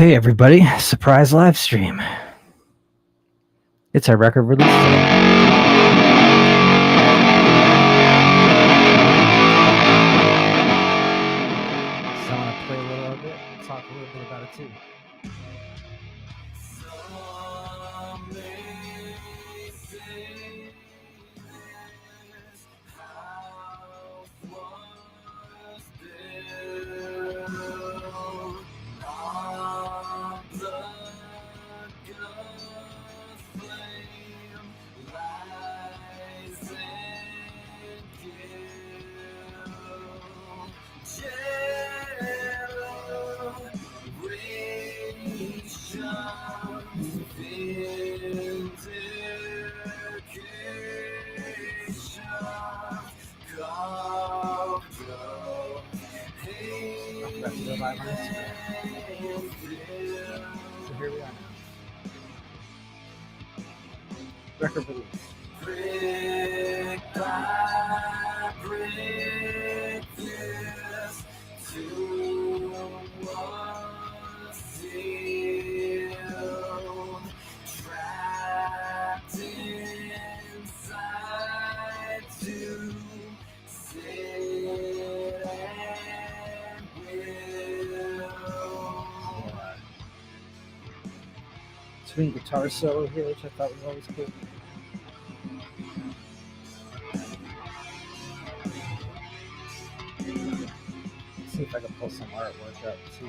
Hey everybody, surprise live stream. It's our record release day. So I'm gonna play a little of it, talk a little bit about it too. So here we are now. Record release. Brick by brick, this tomb was sealed, trapped inside to sit and will. Swing guitar solo here, which I thought was always cool. See if I can pull some artwork up too.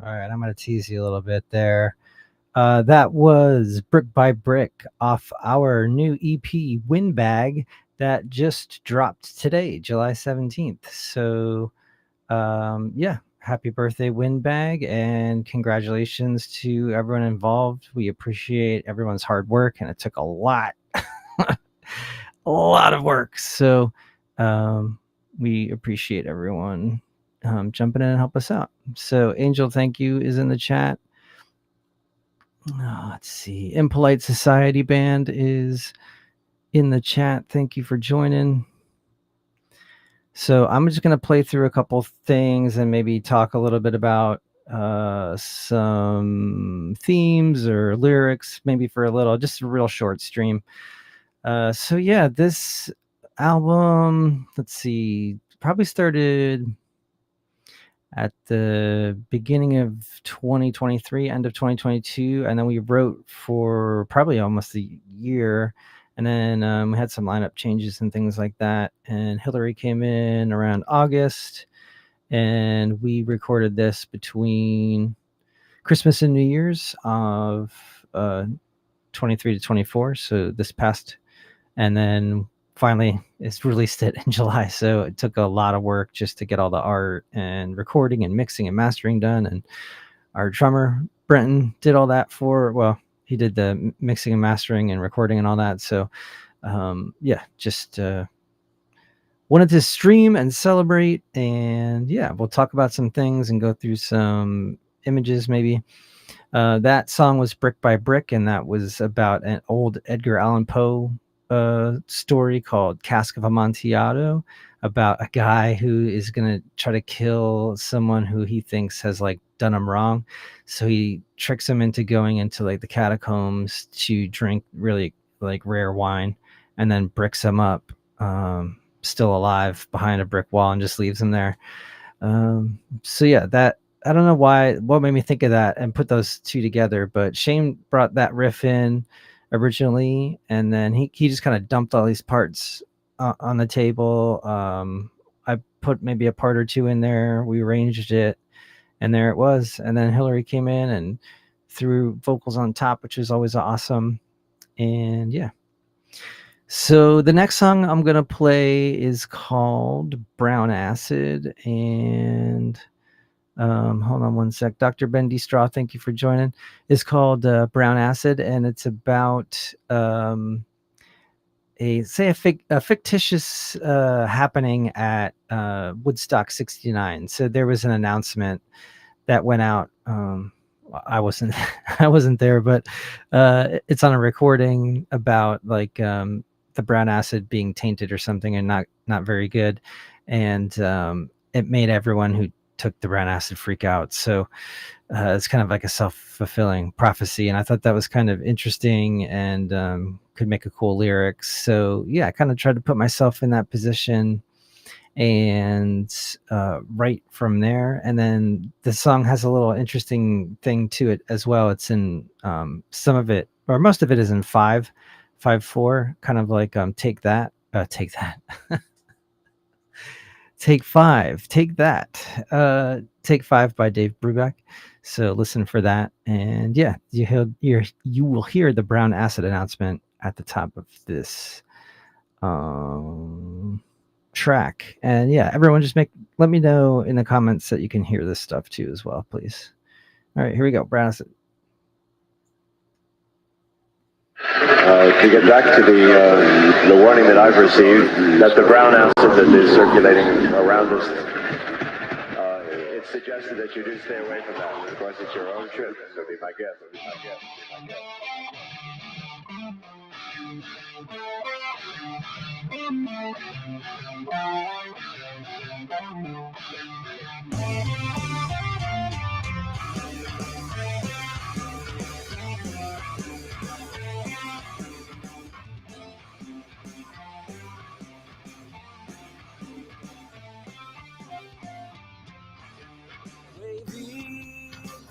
All right, I'm going to tease you a little bit there. That was Brick by Brick off our new EP, Windbag, that just dropped today, July 17th. So, yeah, happy birthday, Windbag, and congratulations to everyone involved. We appreciate everyone's hard work, and it took a lot, a lot of work. So, we appreciate everyone jumping in and help us out. So Angel, thank you, is in the chat. Let's see. Impolite Society Band is in the chat. Thank you for joining. So I'm just going to play through a couple things and maybe talk a little bit about some themes or lyrics, maybe for a little, just a real short stream. So yeah, this album, let's see, probably started at the beginning of 2023, end of 2022, and then we wrote for probably almost a year, and then we had some lineup changes and things like that, and Hillary came in around August, and we recorded this between Christmas and New Year's of 23 to 24, so this past, and then finally it's released it in July. So it took a lot of work just to get all the art and recording and mixing and mastering done. And our drummer, Brenton, did all that he did the mixing and mastering and recording and all that. So yeah, just wanted to stream and celebrate. And yeah, we'll talk about some things and go through some images maybe. That song was Brick by Brick, and that was about an old Edgar Allan Poe story called Cask of Amontillado, about a guy who is going to try to kill someone who he thinks has like done him wrong. So he tricks him into going into like the catacombs to drink really like rare wine, and then bricks him up still alive behind a brick wall and just leaves him there. So yeah, that, I don't know what made me think of that and put those two together, but Shane brought that riff in originally, and then he just kind of dumped all these parts on the table. I put maybe a part or two in there, we arranged it, and there it was. And then Hillary came in and threw vocals on top, which is always awesome. And yeah, So the next song I'm gonna play is called Brown Acid, and hold on one sec. Dr. Bendy Straw, thank you for joining. It's called Brown Acid, and it's about a fictitious happening at Woodstock '69. So there was an announcement that went out. I wasn't I wasn't there, but it's on a recording about like the brown acid being tainted or something and not very good, and it made everyone who took the brown acid freak out. So it's kind of like a self-fulfilling prophecy, and I thought that was kind of interesting and could make a cool lyrics. So yeah, I kind of tried to put myself in that position and right from there. And then the song has a little interesting thing to it as well. It's in some of it, or most of it is in 5/4, kind of like take that, take five, take that, take five by Dave Brubeck. So listen for that, and yeah, you will hear the brown acid announcement at the top of this um track. And yeah, everyone just let me know in the comments that you can hear this stuff too as well, please. All right, here we go. Brown acid. To get back to the warning that I've received that the brown acid that is circulating around us, it's suggested that you do stay away from that. Of course, it's your own truth. So be my guest. Be my guest. Be my guest.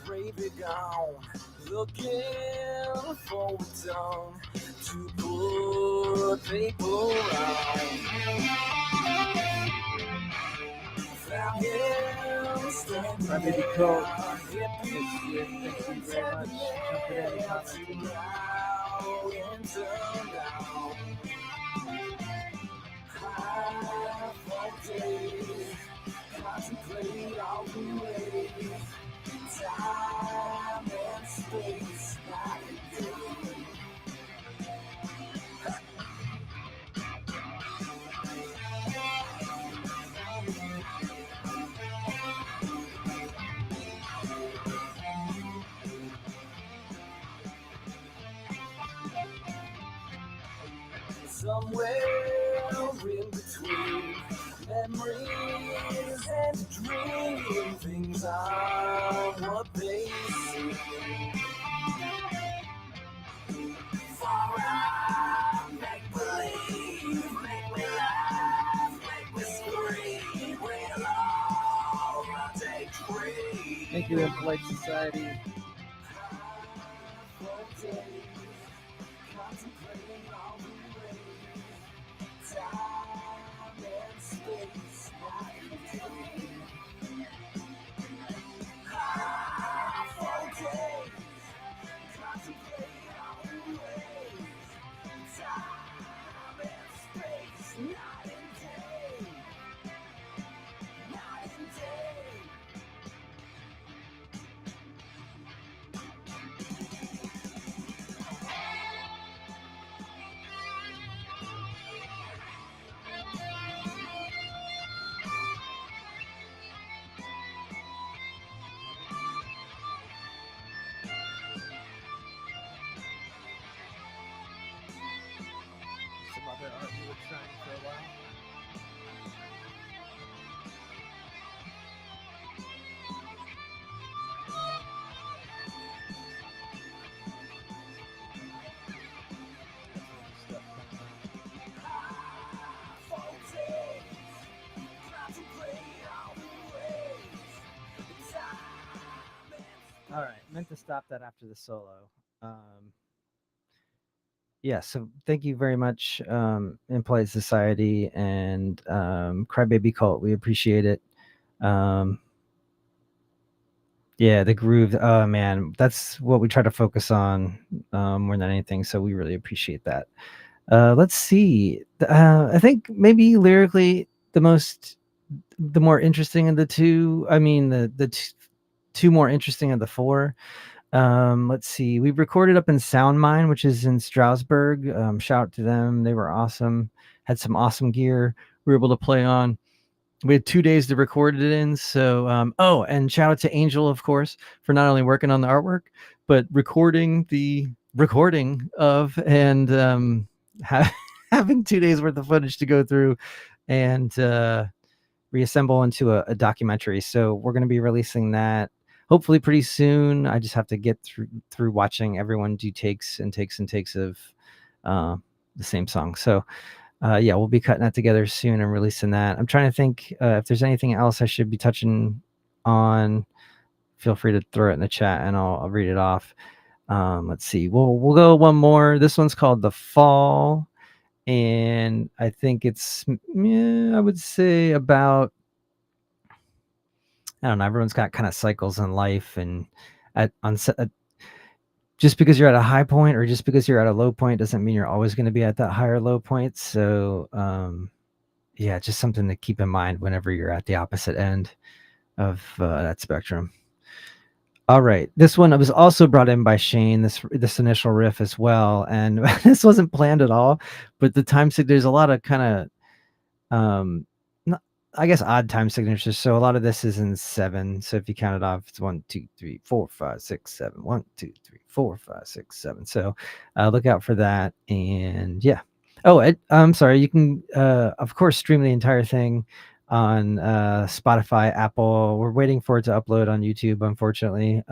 Gravy gone, looking for a tongue to put people around. Found him standing there, hippie into now. High for days, contemplate all the ways. Time and space, night and day. Somewhere in between memories and dream, things are what they seem. For I make believe, make me laugh, make me scream. We'll all take free. Thank you, Impolite Society. Some other art we were trying for a while. All right, meant to stop that after the solo. Yeah, so thank you very much, Impolite Society and Crybaby Cult. We appreciate it. Yeah, the groove. Oh man, that's what we try to focus on more than anything. So we really appreciate that. Let's see. I think maybe lyrically the more interesting of the two. I mean, two more interesting of the four. Let's see. We recorded up in Soundmind, which is in Strasbourg. Shout out to them. They were awesome. Had some awesome gear we were able to play on. We had 2 days to record it in. So, and shout out to Angel, of course, for not only working on the artwork, but recording the recording of and having 2 days worth of footage to go through and reassemble into a documentary. So we're going to be releasing that hopefully pretty soon. I just have to get through watching everyone do takes and takes and takes of the same song. So yeah, we'll be cutting that together soon and releasing that. I'm trying to think if there's anything else I should be touching on. Feel free to throw it in the chat and I'll read it off. Let's see. We'll go one more. This one's called The Fall. And I think it's, I would say about, I don't know, everyone's got kind of cycles in life, and just because you're at a high point or just because you're at a low point doesn't mean you're always going to be at that higher low point. So yeah, just something to keep in mind whenever you're at the opposite end of that spectrum. All right, this one was also brought in by Shane, this initial riff as well, and this wasn't planned at all, but there's a lot of kind of I guess odd time signatures. So a lot of this is in 7. So if you count it off, it's 1, 2, 3, 4, 5, 6, 7. 1, 2, 3, 4, 5, 6, 7. So look out for that. And yeah. Oh, I'm sorry. You can, of course, stream the entire thing on Spotify, Apple. We're waiting for it to upload on YouTube, unfortunately,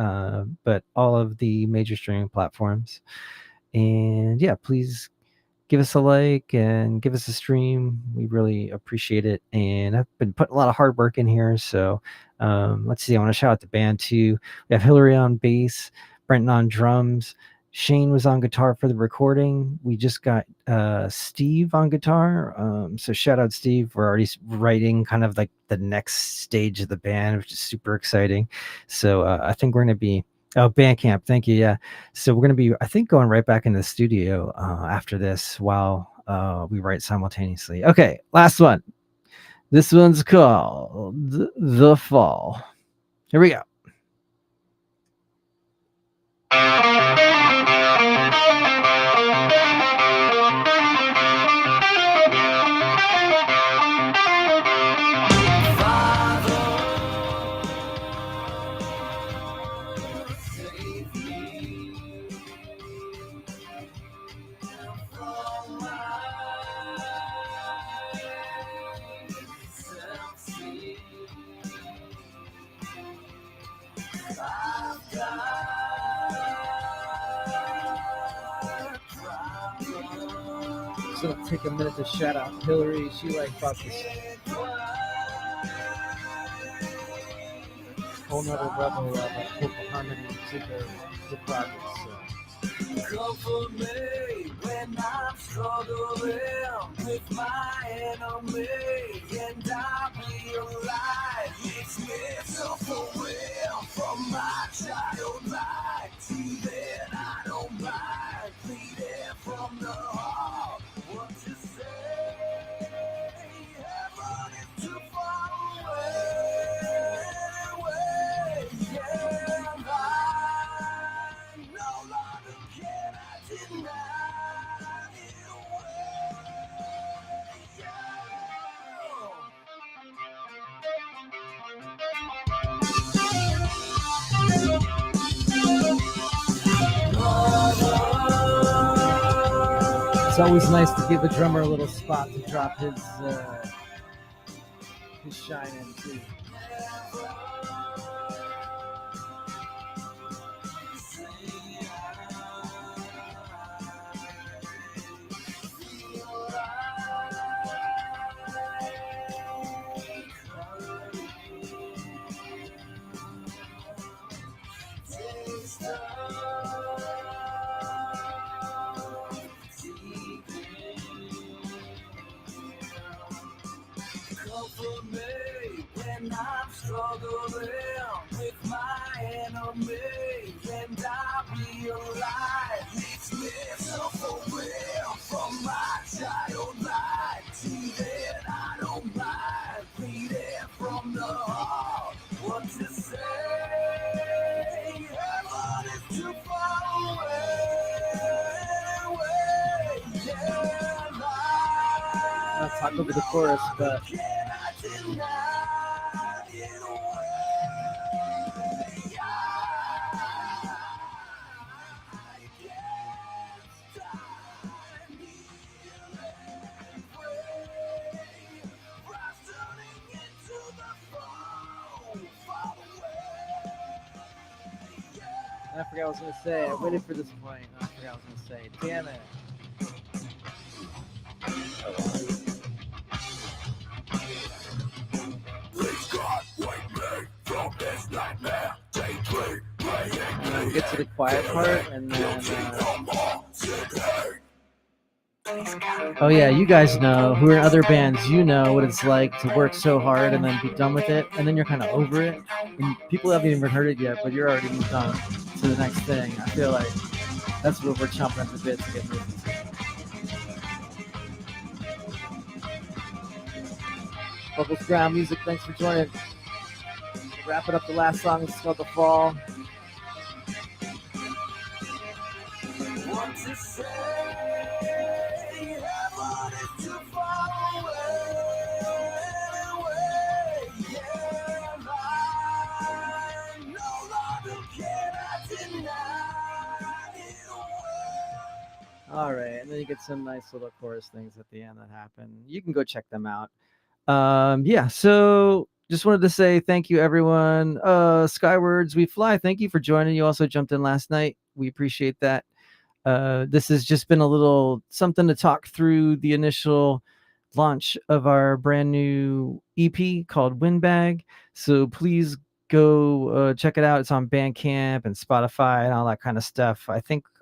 but all of the major streaming platforms. And yeah, please give us a like and give us a stream. We really appreciate it. And I've been putting a lot of hard work in here. So let's see. I want to shout out the band too. We have Hillary on bass, Brenton on drums. Shane was on guitar for the recording. We just got Steve on guitar. So shout out Steve. We're already writing kind of like the next stage of the band, which is super exciting. So I think we're going to be, oh, Bandcamp. Thank you. Yeah. So we're going to be, I think, going right back in the studio after this while we write simultaneously. Okay. Last one. This one's called The Fall. Here we go. So take a minute to shout out Hillary. She brought this whole nother level of vocal harmony to the project. So. Comfort me when I'm struggling with my enemy, and I realize it's me so real from my child life. Even I don't mind bleeding from the heart. What to say? Heaven is too far away. Yeah, I no longer can I deny it away. It's always nice to give the drummer a little spot to drop his shine in too. Comfort me when I'm struggling with my enemy, and I realize it's me so for real from my talk over the chorus, but I forgot what I was going to say. I waited for this point. I forgot what I was going to say. Damn it. And get to the quiet part, and then. Oh yeah, you guys know who are in other bands. You know what it's like to work so hard and then be done with it, and then you're kind of over it. And people haven't even heard it yet, but you're already moved on to the next thing. I feel like that's what we're chomping at the bit to get moving to. Bubbles Ground Music, thanks for joining. Wrapping up the last song, it's called The Fall. All right, and then you get some nice little chorus things at the end that happen. You can go check them out. Yeah, so just wanted to say thank you, everyone. Skywards We Fly, thank you for joining. You also jumped in last night. We appreciate that. This has just been a little something to talk through the initial launch of our brand new EP called Windbag. So please go check it out. It's on Bandcamp and Spotify and all that kind of stuff.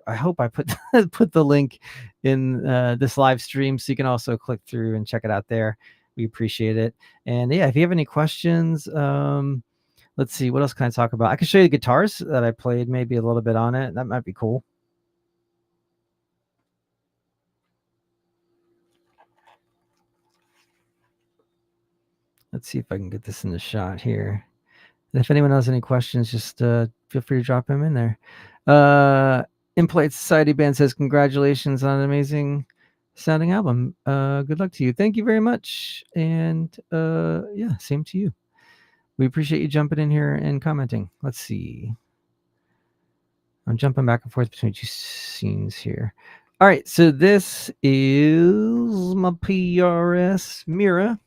I hope I put put the link in this live stream, so you can also click through and check it out there. We appreciate it. And yeah, if you have any questions, let's see, what else can I talk about? I can show you the guitars that I played, maybe a little bit on it. That might be cool. Let's see if I can get this in the shot here. And if anyone has any questions, just feel free to drop them in there. Impolite Society Band says, congratulations on an amazing sounding album. Good luck to you. Thank you very much. And yeah, same to you. We appreciate you jumping in here and commenting. Let's see. I'm jumping back and forth between two scenes here. All right, so this is my PRS Mira.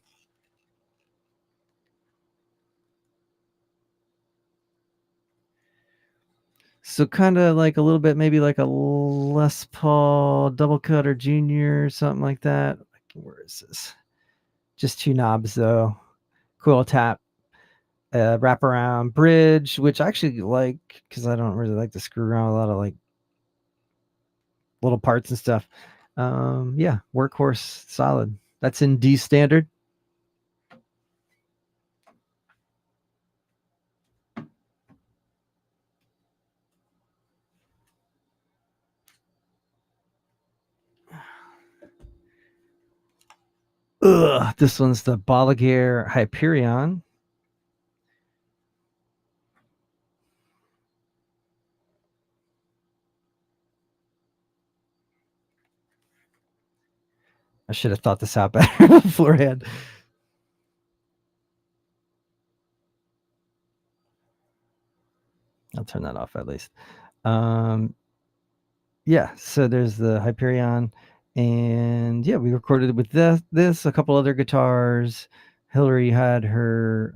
So kind of like a little bit, maybe like a Les Paul double cutter junior, something like that. Where is this? Just two knobs though. Cool tap, wraparound bridge, which I actually like because I don't really like to screw around with a lot of like little parts and stuff. Yeah, workhorse, solid. That's in D standard. This one's the Balaguer Hyperion. I should have thought this out better beforehand. I'll turn that off at least. Yeah, so there's the Hyperion, and yeah, we recorded with this, a couple other guitars. Hillary had her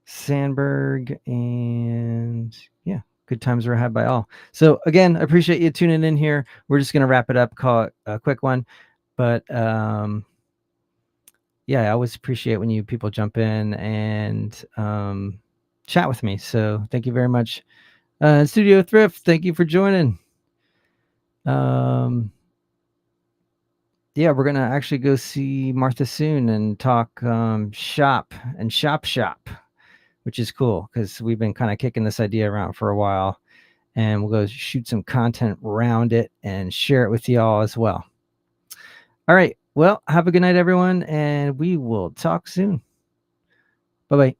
Sandberg, and yeah, good times were had by all. So again, I appreciate you tuning in here. We're just gonna wrap it up, call it a quick one, but yeah, I always appreciate when you people jump in and chat with me. So thank you very much. Studio Thrift, thank you for joining. Yeah, we're gonna actually go see Martha soon and talk shop, which is cool because we've been kind of kicking this idea around for a while, and we'll go shoot some content around it and share it with y'all as well. All right, well, have a good night, everyone, and we will talk soon. Bye-bye.